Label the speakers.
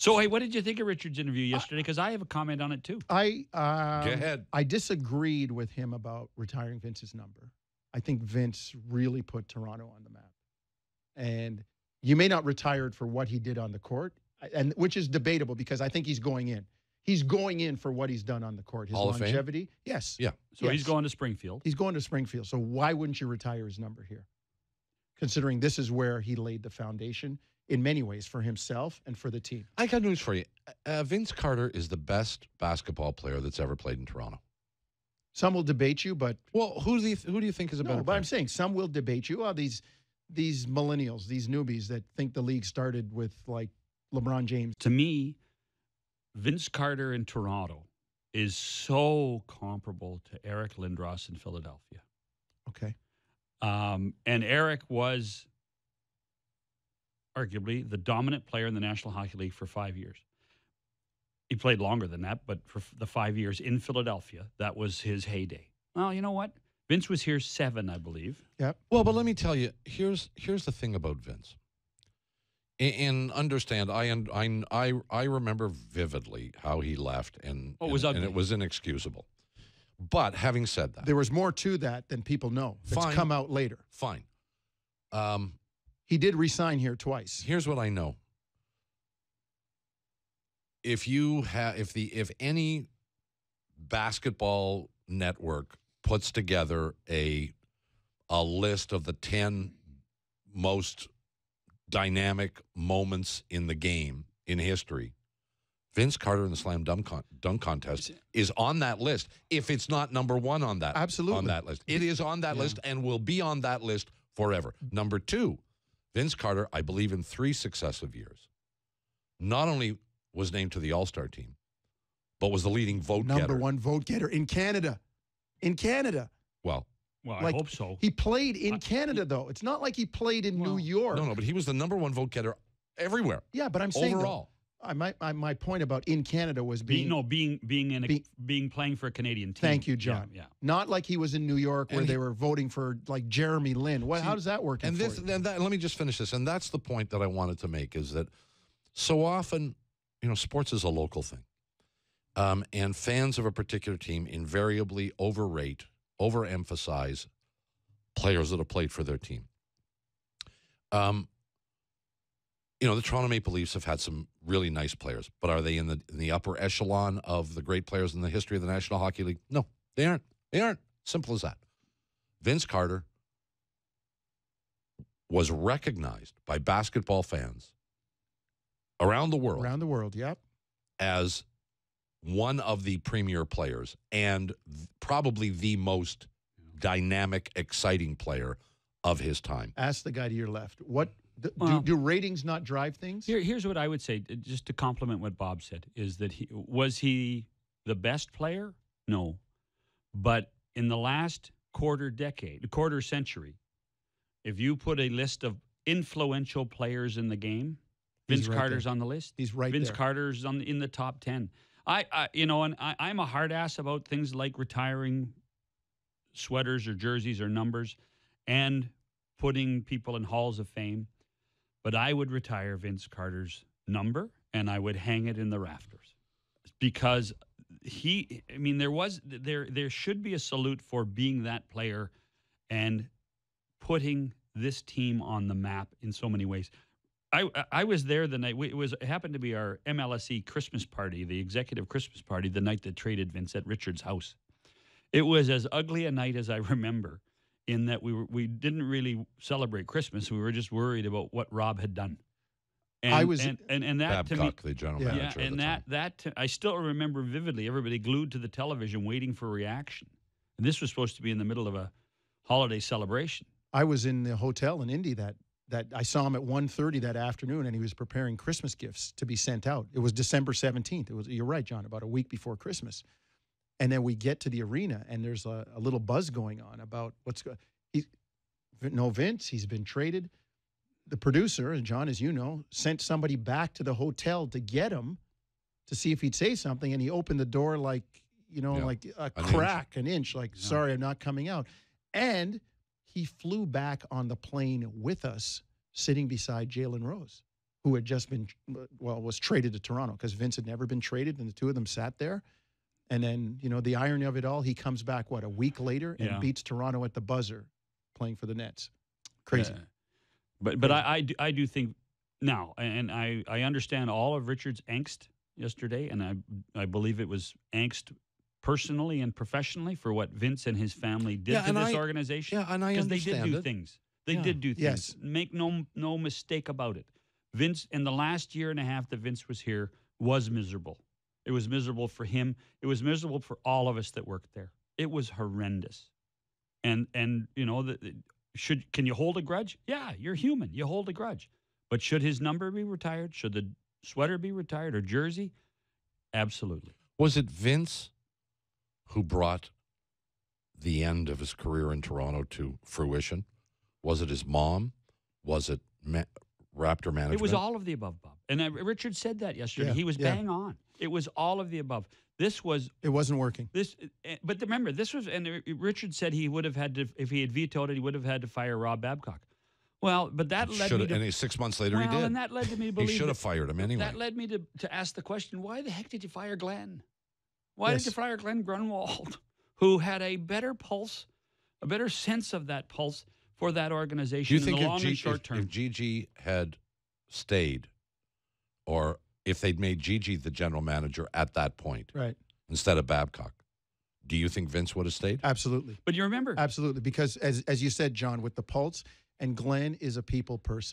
Speaker 1: So, hey, what did you think of Richard's interview yesterday? Because I have a comment on it, too.
Speaker 2: Go
Speaker 3: ahead.
Speaker 2: I disagreed with him about retiring Vince's number. I think Vince really put Toronto on the map. And you may not retire it for what he did on the court, and which is debatable because I think he's going in. He's going in for what he's done on the court. His
Speaker 3: Hall of Fame?
Speaker 2: longevity. Yes.
Speaker 3: Yeah.
Speaker 1: So he's going to Springfield.
Speaker 2: He's going to Springfield. So why wouldn't you retire his number here? Considering this is where he laid the foundation in many ways for himself and for the team.
Speaker 3: I got news for you. Vince Carter is the best basketball player that's ever played in Toronto.
Speaker 2: Some will debate you, but
Speaker 3: Well, who do you think is a better
Speaker 2: but
Speaker 3: player?
Speaker 2: I'm saying some will debate you. Oh, these millennials, these newbies that think the league started with like LeBron James.
Speaker 1: To me, Vince Carter in Toronto is so comparable to Eric Lindros in Philadelphia.
Speaker 2: Okay.
Speaker 1: And Eric was arguably the dominant player in the National Hockey League for 5 years. He played longer than that, but for the 5 years in Philadelphia, that was his heyday. Well, you know what? Vince was here 7, I believe.
Speaker 2: Yep.
Speaker 3: Well, but let me tell you, here's the thing about Vince. And understand, I remember vividly how he left, and
Speaker 1: it was ugly.
Speaker 3: and it was inexcusable. But having said that,
Speaker 2: There was more to that than people know. It's
Speaker 3: Fine.
Speaker 2: come out later.
Speaker 3: fine.
Speaker 2: He did resign here twice.
Speaker 3: Here's what I know. If any basketball network puts together a list of the 10 most dynamic moments in the game in history, Vince Carter in the slam dunk contest is on that list. If it's not number one on that,
Speaker 2: Absolutely.
Speaker 3: on that list, it is on that list and will be on that list forever. Number 2, Vince Carter, I believe in 3 successive years, not only was named to the All-Star team, but was the leading vote getter.
Speaker 2: Number 1 vote getter in Canada. In Canada.
Speaker 3: Well,
Speaker 1: I hope so.
Speaker 2: He played in Canada, though. It's not like he played in New York.
Speaker 3: no, but he was the number 1 vote getter everywhere.
Speaker 2: Yeah, but I'm saying
Speaker 3: overall.
Speaker 2: My point about in Canada was being
Speaker 1: playing for a Canadian team.
Speaker 2: Thank you, John.
Speaker 1: Yeah.
Speaker 2: Not like he was in New York where
Speaker 3: And
Speaker 2: they were voting for like Jeremy Lin. How does that work?
Speaker 3: And let me just finish this. And that's the point that I wanted to make, is that so often, sports is a local thing. And fans of a particular team invariably overemphasize players that have played for their team. The Toronto Maple Leafs have had some really nice players, but are they in the upper echelon of the great players in the history of the National Hockey League? No, they aren't. They aren't. Simple as that. Vince Carter was recognized by basketball fans around the world.
Speaker 2: Around the world, yep.
Speaker 3: As one of the premier players and probably the most dynamic, exciting player of his time.
Speaker 2: Ask the guy to your left. Do ratings not drive things?
Speaker 1: Here's what I would say, just to compliment what Bob said, is that was he the best player? No. But in the last quarter century, if you put a list of influential players in the game, Vince Carter's on the list.
Speaker 2: He's right
Speaker 1: Vince
Speaker 2: there.
Speaker 1: Carter's in the top 10. I'm a hard ass about things like retiring sweaters or jerseys or numbers and putting people in halls of fame. But I would retire Vince Carter's number and I would hang it in the rafters because there should be a salute for being that player and putting this team on the map in so many ways. I was there the night it happened to be our MLSE Christmas party, the executive Christmas party, the night that traded Vince at Richard's house. It was as ugly a night as I remember, in that we didn't really celebrate Christmas. We were just worried about what Rob had done. And that
Speaker 3: Babcock,
Speaker 1: to me,
Speaker 3: the general manager.
Speaker 1: and that I still remember vividly. Everybody glued to the television, waiting for a reaction. And this was supposed to be in the middle of a holiday celebration.
Speaker 2: I was in the hotel in Indy that I saw him at 1:30 that afternoon, and he was preparing Christmas gifts to be sent out. It was December 17th. You're right, John, about a week before Christmas. And then we get to the arena, and there's a little buzz going on about what's going on. Vince, he's been traded. The producer, and John, as you know, sent somebody back to the hotel to get him to see if he'd say something, and he opened the door like a crack, an inch, sorry, I'm not coming out. And he flew back on the plane with us, sitting beside Jalen Rose. who had just been, was traded to Toronto because Vince had never been traded, and the two of them sat there. And then, the irony of it all, he comes back, a week later and beats Toronto at the buzzer playing for the Nets. Crazy.
Speaker 1: But I do think now, and I understand all of Richard's angst yesterday, and I believe it was angst personally and professionally for what Vince and his family did to this organization.
Speaker 3: Yeah, and I
Speaker 1: because
Speaker 3: understand
Speaker 1: they did do things. They did do things.
Speaker 2: Yes.
Speaker 1: Make no mistake about it. Vince, in the last year and a half that Vince was here, was miserable. It was miserable for him. It was miserable for all of us that worked there. It was horrendous. And can you hold a grudge? Yeah, you're human. You hold a grudge. But should his number be retired? Should the sweater be retired or jersey? Absolutely.
Speaker 3: Was it Vince who brought the end of his career in Toronto to fruition? Was it his mom? Was it Raptor management?
Speaker 1: It was all of the above, Bob. And Richard said that yesterday.
Speaker 2: Yeah,
Speaker 1: he was bang on. It was all of the above. It
Speaker 2: wasn't working.
Speaker 1: But remember, this was, and Richard said he would have had to, if he had vetoed it, he would have had to fire Rob Babcock. Well, but that led me to...
Speaker 3: And 6 months later, he did.
Speaker 1: And that led to me to believe...
Speaker 3: He should have fired him anyway.
Speaker 1: That led me to ask the question, why the heck did you fire Glenn? Why did you fire Glenn Grunwald, who had a better pulse, a better sense of that pulse for that organization in the long and short term?
Speaker 3: If Gigi had stayed, or if they'd made Gigi the general manager at that point,
Speaker 2: right,
Speaker 3: instead of Babcock, do you think Vince would have stayed?
Speaker 2: Absolutely.
Speaker 1: But you remember...
Speaker 2: Absolutely, because as you said, John, with the pulse, and Glenn is a people person.